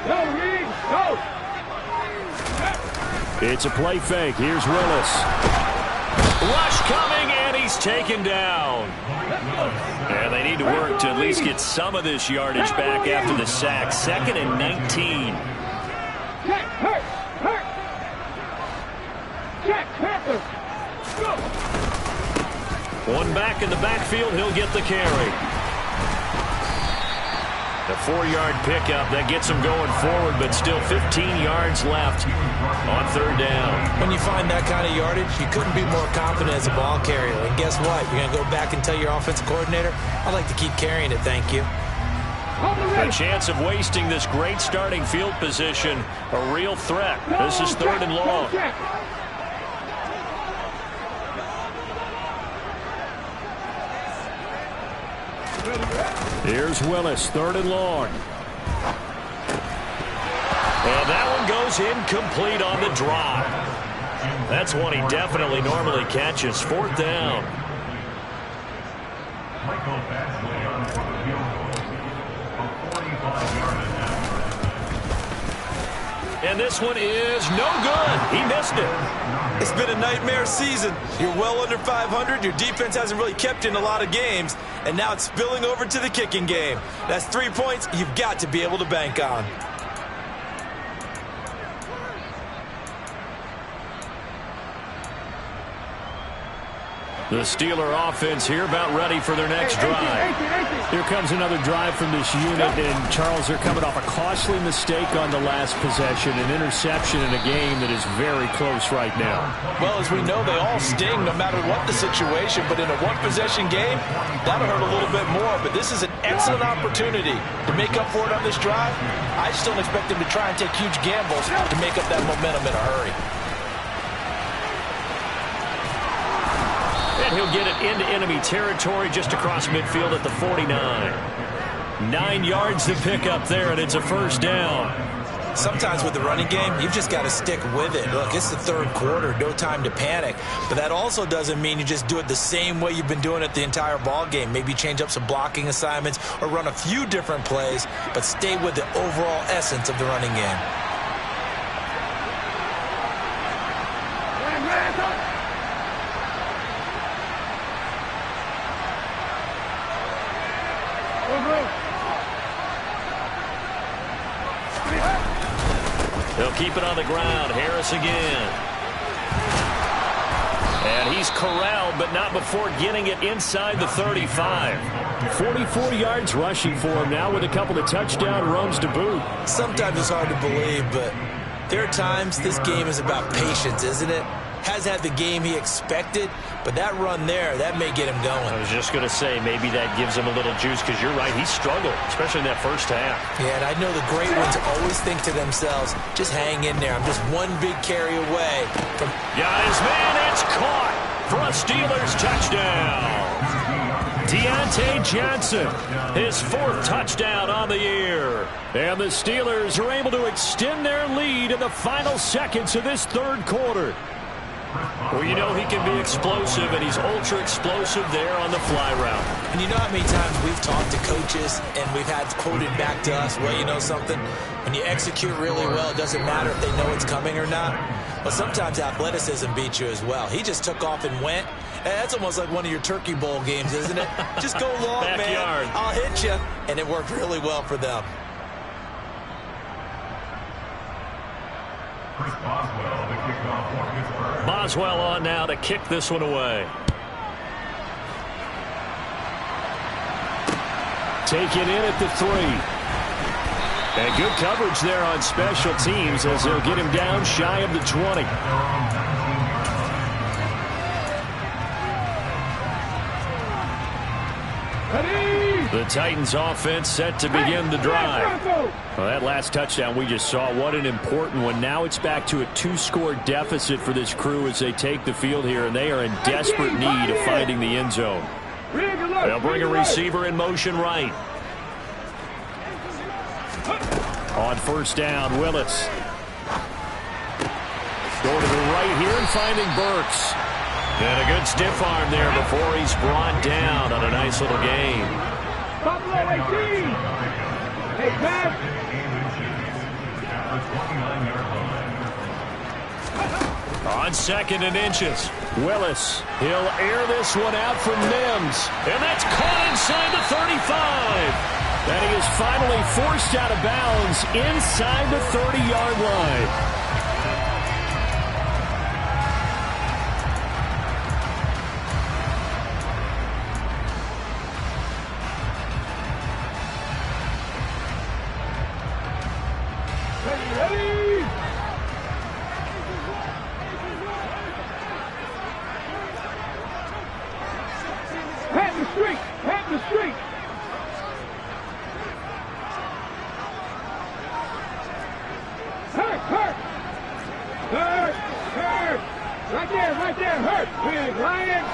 Speaker 4: Go, Reed, go.
Speaker 5: It's a play fake. Here's Willis. Rush coming, and he's taken down. And they need to work to at least get some of this yardage back after the sack. 2nd and 19.
Speaker 4: Check, hurt. Check, Panther.
Speaker 5: One back in the backfield. He'll get the carry. A 4-yard pickup that gets them going forward, but still 15 yards left on third down.
Speaker 3: When you find that kind of yardage, you couldn't be more confident as a ball carrier. And guess what? You're going to go back and tell your offensive coordinator, I'd like to keep carrying it, thank you.
Speaker 5: A chance of wasting this great starting field position, a real threat. This is third and long.
Speaker 2: Here's Willis, third and long.
Speaker 5: And that one goes incomplete on the drop. That's one he definitely normally catches. Fourth down. And this one is no good. He missed it.
Speaker 3: It's been a nightmare season. You're well under 500. Your defense hasn't really kept you in a lot of games. And now it's spilling over to the kicking game. That's 3 points you've got to be able to bank on.
Speaker 5: The Steeler offense here about ready for their next drive.
Speaker 2: Here comes another drive from this unit, and Charles, they're coming off a costly mistake on the last possession, an interception in a game that is very close right now.
Speaker 3: Well, as we know, they all sting no matter what the situation, but in a one-possession game, that'll hurt a little bit more. But this is an excellent opportunity to make up for it on this drive. I just don't expect them to try and take huge gambles to make up that momentum in a hurry.
Speaker 5: And he'll get it into enemy territory just across midfield at the 49. 9 yards to pick up there, and it's a first down.
Speaker 3: Sometimes with the running game, you've just got to stick with it. Look, it's the third quarter, no time to panic. But that also doesn't mean you just do it the same way you've been doing it the entire ball game. Maybe change up some blocking assignments or run a few different plays, but stay with the overall essence of the running game.
Speaker 5: They'll keep it on the ground. Harris again. And he's corralled, but not before getting it inside the 35.
Speaker 2: 44 yards rushing for him now with a couple of touchdown runs to boot.
Speaker 3: Sometimes it's hard to believe, but there are times this game is about patience, isn't it? Has had the game he expected, but that run there, that may get him going.
Speaker 5: I was just going to say, maybe that gives him a little juice, because you're right, he struggled, especially in that first half.
Speaker 3: Yeah, and I know the great ones always think to themselves, just hang in there. I'm just one big carry away from...
Speaker 5: Yeah, his man, it's caught for a Steelers touchdown. Deontay Johnson, his fourth touchdown on the year. And the Steelers are able to extend their lead in the final seconds of this third quarter. Well, you know he can be explosive, and he's ultra-explosive there on the fly route.
Speaker 3: And you know how many times we've talked to coaches, and we've had quoted back to us, well, you know something? When you execute really well, it doesn't matter if they know it's coming or not. But sometimes athleticism beats you as well. He just took off and went. And that's almost like one of your Turkey Bowl games, isn't it? Just go long,
Speaker 5: Backyard.
Speaker 3: man. I'll hit you. And it worked really well for them.
Speaker 5: Boswell on now to kick this one away.
Speaker 2: Taken in at the 3.
Speaker 5: And good coverage there on special teams as they'll get him down shy of the 20. The Titans offense set to begin the drive. Well, that last touchdown we just saw, what an important one. Now it's back to a 2-score deficit for this crew as they take the field here, and they are in desperate need of finding the end zone. They'll bring a receiver in motion right. On first down, Willis. Going to the right here and finding Burks. And a good stiff arm there before he's brought down on a nice little gain.
Speaker 4: Buffalo 18. Hey, Pat.
Speaker 5: On second and inches, Willis. He'll air this one out from Mims. And that's caught inside the 35. And he is finally forced out of bounds inside the 30-yard line.
Speaker 4: Ready? Pat the street! Pat the street! Hurt! Hurt! Hurt! Hurt! Right there! Hurt! Big Lion!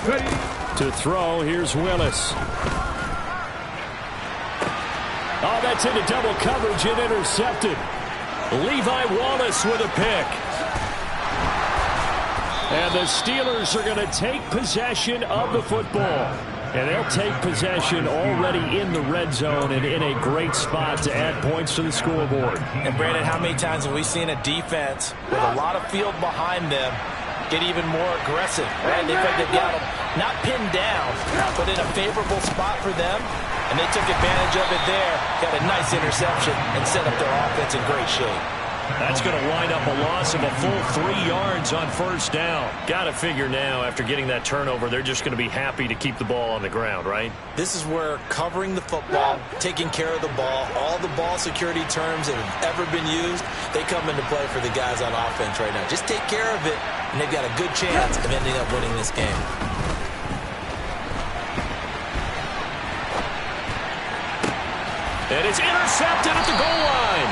Speaker 4: Ready?
Speaker 2: To throw, here's Willis. Oh, that's into double coverage and intercepted. Levi Wallace with a pick. And the Steelers are going to take possession of the football. And they'll take possession already in the red zone and in a great spot to add points to the scoreboard.
Speaker 3: And Brandon, how many times have we seen a defense with a lot of field behind them get even more aggressive? Right? They've got them not pinned down, but in a favorable spot for them. And they took advantage of it there, got a nice interception, and set up their offense in great shape.
Speaker 5: That's going to wind up a loss of a full 3 yards on first down. Got to figure now, after getting that turnover, they're just going to be happy to keep the ball on the ground, right?
Speaker 3: This is where covering the football, taking care of the ball, all the ball security terms that have ever been used, they come into play for the guys on offense right now. Just take care of it, and they've got a good chance of ending up winning this game.
Speaker 5: And it's intercepted at the goal line.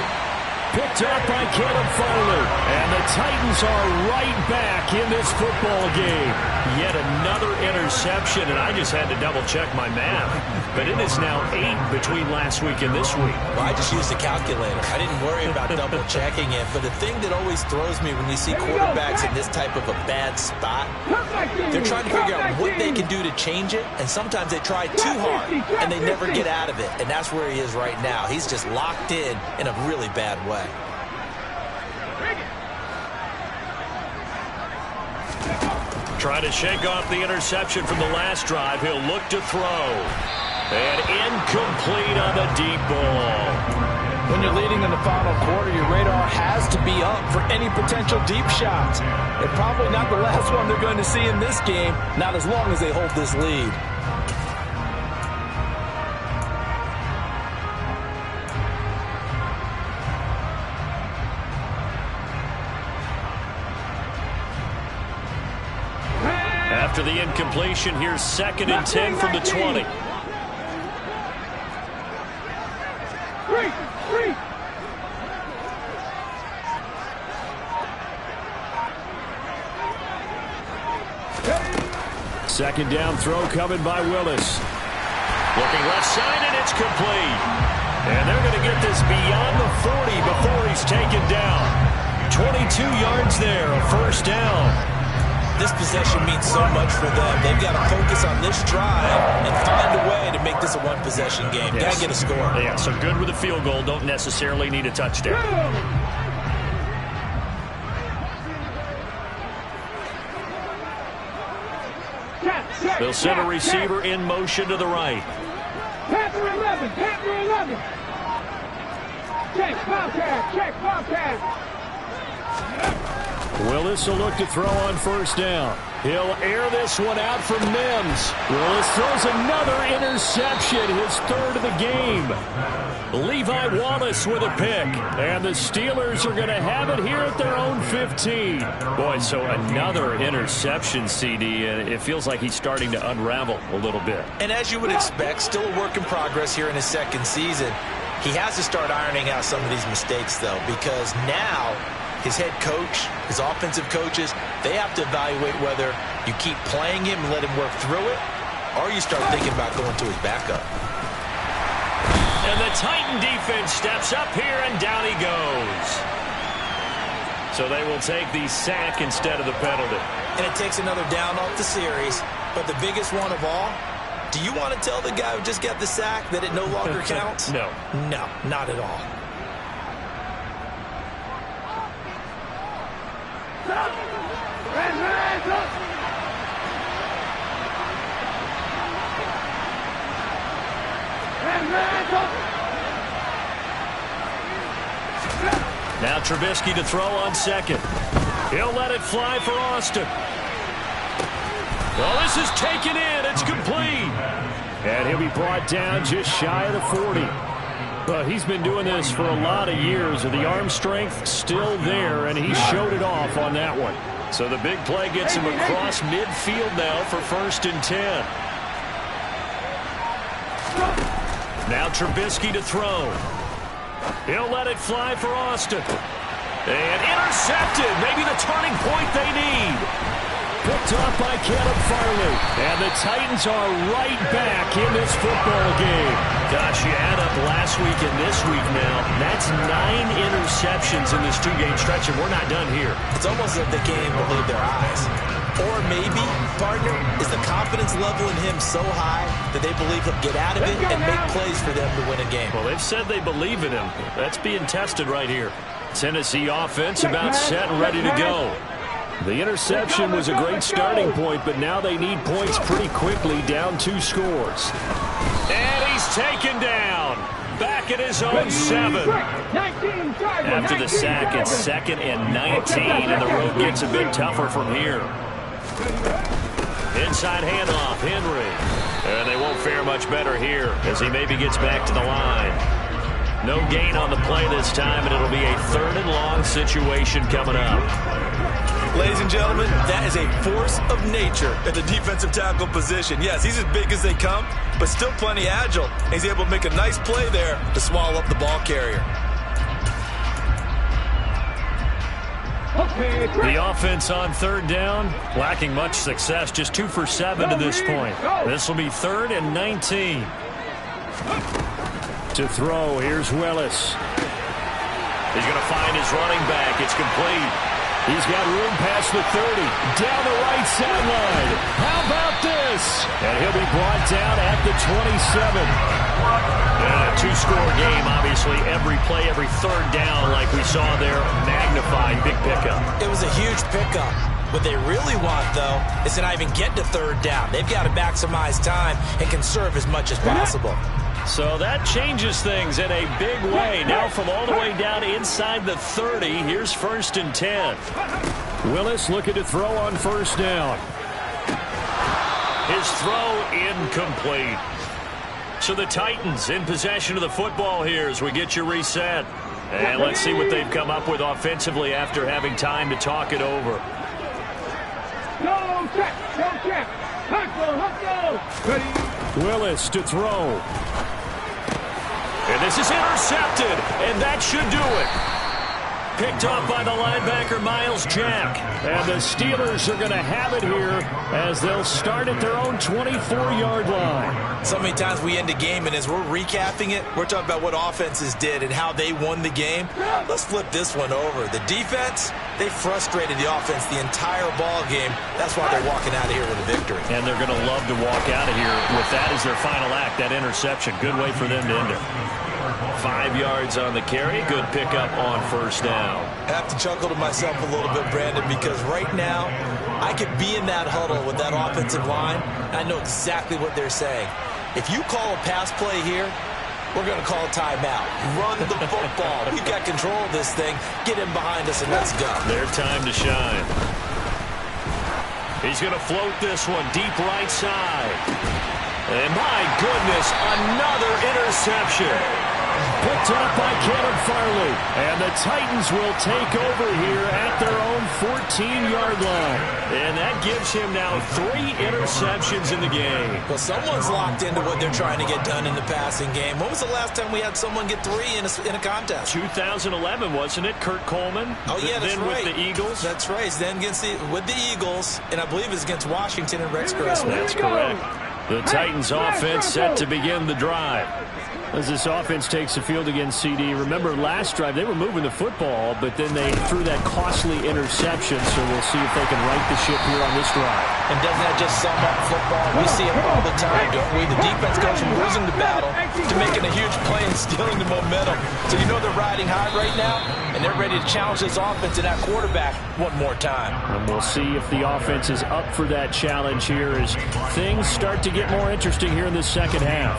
Speaker 2: Picked up by Caleb Farley. And the Titans are right back in this football game.
Speaker 5: Yet another interception, and I just had to double-check my math. But it is now 8 between last week and this week.
Speaker 3: Well, I just used a calculator. I didn't worry about double-checking it. But the thing that always throws me when you see quarterbacks in this type of a bad spot, they're trying to figure out what they can do to change it. And sometimes they try too hard, and they never get out of it. And that's where he is right now. He's just locked in a really bad way.
Speaker 5: Trying to shake off the interception from the last drive. He'll look to throw. And incomplete on the deep ball.
Speaker 3: When you're leading in the final quarter, your radar has to be up for any potential deep shots. And probably not the last one they're going to see in this game, not as long as they hold this lead.
Speaker 5: After the incompletion, here's 2nd and 10 from the 20.
Speaker 2: Second down throw coming by Willis.
Speaker 5: Looking left side, and it's complete. And they're going to get this beyond the 40 before he's taken down. 22 yards there, a first down.
Speaker 3: This possession means so much for them. They've got to focus on this drive and find a way to make this a one-possession game.
Speaker 5: Yes.
Speaker 3: Got to get a score.
Speaker 5: Yeah, so good with a field goal. Don't necessarily need a touchdown. They'll send a receiver in motion to the right.
Speaker 4: Panther 11, Panther 11. Check, Bobcat, check, Bobcat.
Speaker 2: Willis will look to throw on first down. He'll air this one out from Mims. Willis throws another interception, his 3rd of the game. Levi Wallace with a pick. And the Steelers are going to have it here at their own 15.
Speaker 5: Boy, so another interception, CD, and it feels like he's starting to unravel a little bit.
Speaker 3: And as you would expect, still a work in progress here in his 2nd season. He has to start ironing out some of these mistakes, though, because now his head coach, his offensive coaches, they have to evaluate whether you keep playing him and let him work through it, or you start thinking about going to his backup.
Speaker 5: And the Titan defense steps up here, and down he goes. So they will take the sack instead of the penalty.
Speaker 3: And it takes another down off the series, but the biggest one of all, do you want to tell the guy who just got the sack that it no longer counts?
Speaker 5: No.
Speaker 3: No, not at all.
Speaker 5: Now Trubisky to throw on 2nd. He'll let it fly for Austin. Well, this is taken in. It's complete.
Speaker 2: And he'll be brought down just shy of the 40. Well, he's been doing this for a lot of years. The arm strength still there, and he showed it off on that one.
Speaker 5: So the big play gets him across midfield now for 1st and 10. Now Trubisky to throw. He'll let it fly for Austin. And intercepted. Maybe the turning point they need.
Speaker 2: Picked off by Caleb Farley. And the Titans are right back in this football game.
Speaker 5: Gosh, you add up last week and this week now. That's 9 interceptions in this 2-game stretch, and we're not done here.
Speaker 3: It's almost like they can't even believe their eyes. Or maybe, partner, is the confidence level in him so high that they believe he'll get out of it and make plays for them to win a game.
Speaker 5: Well, they've said they believe in him. That's being tested right here. Tennessee offense about set and ready to go.
Speaker 2: The interception was a great starting point, but now they need points pretty quickly, down 2 scores.
Speaker 5: And he's taken down. Back at his own 7.
Speaker 2: After the sack, it's 2nd and 19, and the road gets a bit tougher from here.
Speaker 5: Inside handoff, Henry. And they won't fare much better here as he maybe gets back to the line. No gain on the play this time, and it'll be a 3rd and long situation coming up.
Speaker 3: Ladies and gentlemen, that is a force of nature at the defensive tackle position. Yes, he's as big as they come, but still plenty agile. He's able to make a nice play there to swallow up the ball carrier.
Speaker 5: The offense on 3rd down, lacking much success, just 2 for 7 to this point. This will be 3rd and 19.
Speaker 2: To throw, here's Willis.
Speaker 5: He's going to find his running back. It's complete.
Speaker 2: He's got room past the 30, down the right sideline. How about this? And he'll be brought down at the 27.
Speaker 5: A 2-score game, obviously. Every play, every 3rd down, like we saw there, magnified. Big pickup.
Speaker 3: It was a huge pickup. What they really want, though, is to not even get to 3rd down. They've got to maximize time and conserve as much as possible.
Speaker 5: So that changes things in a big way. Now from all the way down inside the 30, here's 1st and 10.
Speaker 2: Willis looking to throw on 1st down.
Speaker 5: His throw incomplete. So the Titans in possession of the football here as we get you reset. And let's see what they've come up with offensively after having time to talk it over.
Speaker 4: Go check, go check. Hustle. Ready.
Speaker 2: Willis to throw.
Speaker 5: And this is intercepted, and that should do it. Picked off by the linebacker, Miles Jack.
Speaker 2: And the Steelers are going to have it here as they'll start at their own 24-yard line.
Speaker 3: So many times we end a game, and as we're recapping it, we're talking about what offenses did and how they won the game. Let's flip this one over. The defense, they frustrated the offense the entire ball game. That's why they're walking out of here with a victory.
Speaker 5: And they're going to love to walk out of here with that as their final act, that interception. Good way for them to end it. 5 yards on the carry. Good pickup on 1st down.
Speaker 3: I have to chuckle to myself a little bit, Brandon, because right now I could be in that huddle with that offensive line. I know exactly what they're saying. If you call a pass play here, we're going to call a timeout. Run the football. We've got control of this thing. Get in behind us and let's go.
Speaker 5: Their time to shine. He's going to float this one deep right side. And my goodness, another interception.
Speaker 2: Picked up by Caleb Farley. And the Titans will take over here at their own 14-yard line.
Speaker 5: And that gives him now 3 interceptions in the game.
Speaker 3: Well, someone's locked into what they're trying to get done in the passing game. When was the last time we had someone get 3 in a contest?
Speaker 5: 2011, wasn't it? Kurt Coleman.
Speaker 3: Oh, yeah, that's
Speaker 5: then
Speaker 3: right.
Speaker 5: With the Eagles.
Speaker 3: That's right. Then with the Eagles, and I believe it's against Washington and Rex Grossman.
Speaker 5: That's correct. The Titans offense set to begin the drive.
Speaker 2: As this offense takes the field against CD, remember last drive they were moving the football, but then they threw that costly interception, so we'll see if they can right the ship here on this drive.
Speaker 3: And doesn't that just sum up football? We see it all the time, don't we? The defense goes from losing the battle to making a huge play and stealing the momentum. So you know they're riding high right now, and they're ready to challenge this offense and that quarterback one more time.
Speaker 2: And we'll see if the offense is up for that challenge here as things start to get more interesting here in the second half.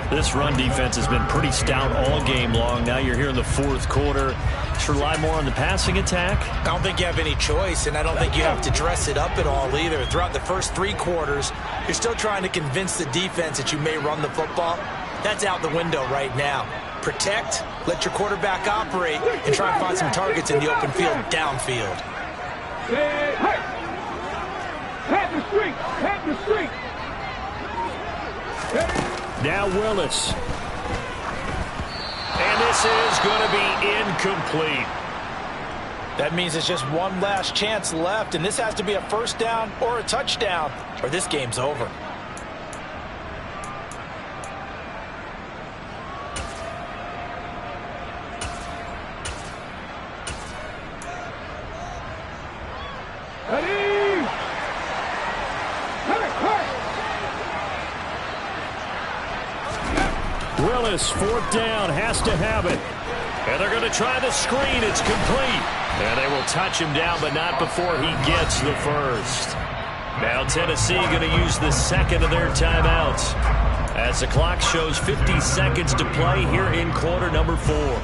Speaker 5: This run defense has been pretty stout all game long. Now you're here in the 4th quarter. Just rely more on the passing attack.
Speaker 3: I don't think you have any choice, and I don't think you have to dress it up at all either. Throughout the first 3 quarters, you're still trying to convince the defense that you may run the football. That's out the window right now. Protect, let your quarterback operate, and try and find some targets in the open field downfield.
Speaker 4: Hey, the streak, the streak.
Speaker 5: Now Willis. And this is going to be incomplete.
Speaker 3: That means it's just one last chance left, and this has to be a first down or a touchdown, or this game's over.
Speaker 5: Willis, fourth down, has to have it. And they're going to try the screen. It's complete. And they will touch him down, but not before he gets the first. Now Tennessee going to use the second of their timeouts as the clock shows 50 seconds to play here in quarter number 4.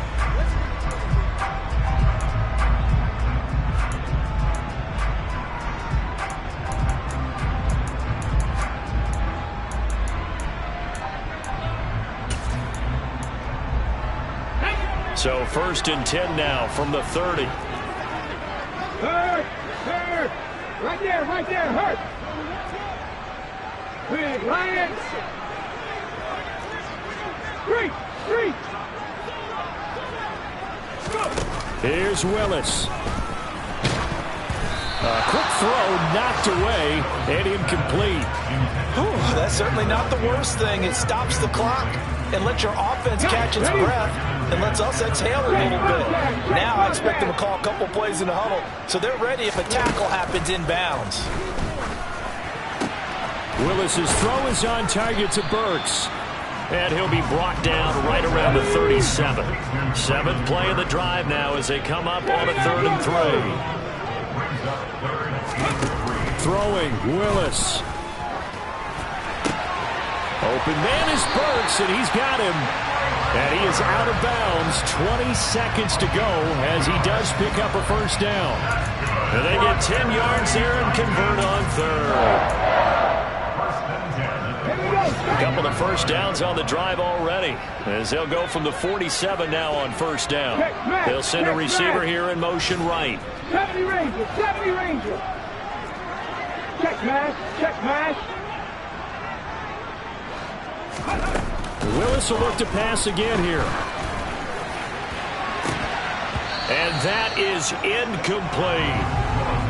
Speaker 5: So 1st and 10 now from the 30.
Speaker 4: Hurt! Right there, hurt! Big Lions! Street! Go!
Speaker 5: Here's Willis. A quick throw knocked away and incomplete.
Speaker 3: Whew, that's certainly not the worst thing. It stops the clock and lets your offense catch its breath and lets us exhale a little bit. Now I expect them to call a couple plays in the huddle so they're ready if a tackle happens inbounds.
Speaker 5: Willis's throw is on target to Burks. And he'll be brought down right around the 37. 7th play of the drive now as they come up on a 3rd and 3. Throwing, Willis. Open man is Burks, and he's got him. And he is out of bounds. 20 seconds to go as he does pick up a first down. And they get 10 yards there and convert on 3rd. A couple of first downs on the drive already as they'll go from the 47 now on first down. They'll send a receiver here in motion right.
Speaker 4: 70 Ranger. Check mash.
Speaker 5: Willis will look to pass again here. And that is incomplete.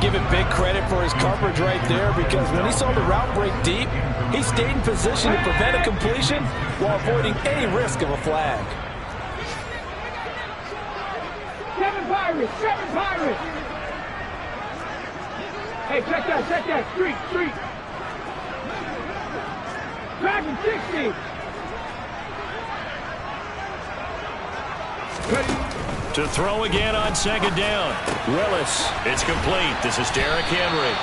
Speaker 3: Give it big credit for his coverage right there because when he saw the route break deep, he stayed in position to prevent a completion while avoiding any risk of a flag.
Speaker 4: 7 Pirates. Hey, check that. Street. Dragon 60.
Speaker 5: To throw again on 2nd down. Willis. It's complete. This is Derrick Henry.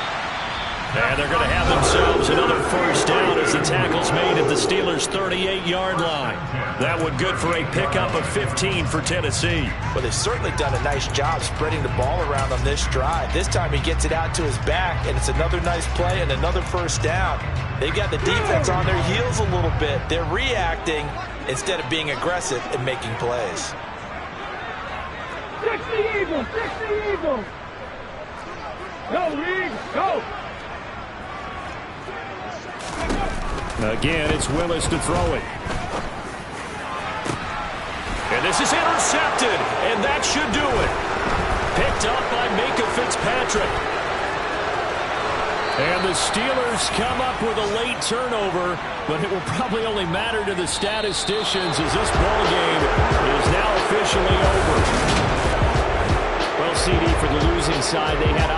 Speaker 5: And they're going to have themselves another first down as the tackle's made at the Steelers' 38-yard line. That one good for a pickup of 15 for Tennessee.
Speaker 3: Well, they've certainly done a nice job spreading the ball around on this drive. This time he gets it out to his back, and it's another nice play and another first down. They've got the defense on their heels a little bit. They're reacting instead of being aggressive and making plays.
Speaker 4: 60 Eagles. Go, Reed, go.
Speaker 5: Again, it's Willis to throw it. And this is intercepted, and that should do it. Picked up by Minka Fitzpatrick. And the Steelers come up with a late turnover, but it will probably only matter to the statisticians as this ball game is now officially over. Well, CD, for the losing side, they had